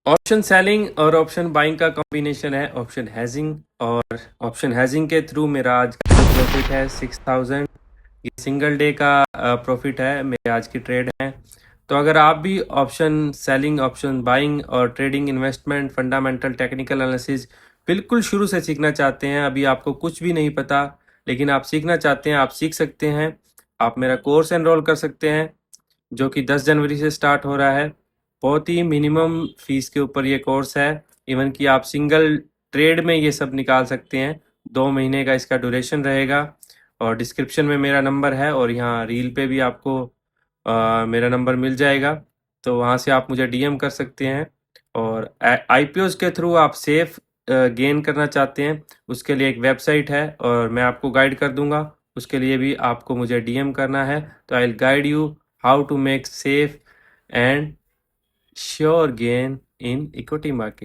Option selling और option buying का combination है ऑप्शन हैजिंग। और ऑप्शन हैजिंग के थ्रू मेरा आज का प्रॉफिट है 6000। ये सिंगल डे का प्रॉफिट है, मेरे आज की ट्रेड है। तो अगर आप भी ऑप्शन सेलिंग, ऑप्शन बाइंग और trading, investment, fundamental, technical analysis बिल्कुल शुरू से सीखना चाहते हैं, अभी आपको कुछ भी नहीं पता लेकिन आप सीखना चाहते हैं, आप सीख सकते हैं। आप मेरा कोर्स एनरोल कर सकते हैं जो कि 10 जनवरी से स्टार्ट हो रहा है। बहुत ही मिनिमम फीस के ऊपर ये कोर्स है। इवन कि आप सिंगल ट्रेड में ये सब निकाल सकते हैं। 2 महीने का इसका ड्यूरेशन रहेगा। और डिस्क्रिप्शन में मेरा नंबर है और यहाँ रील पे भी आपको मेरा नंबर मिल जाएगा। तो वहाँ से आप मुझे डीएम कर सकते हैं। और आईपीओज के थ्रू आप सेफ गेन करना चाहते हैं, उसके लिए एक वेबसाइट है और मैं आपको गाइड कर दूंगा। उसके लिए भी आपको मुझे डीएम करना है। तो I will guide you how to make safe and sure gain in equity market.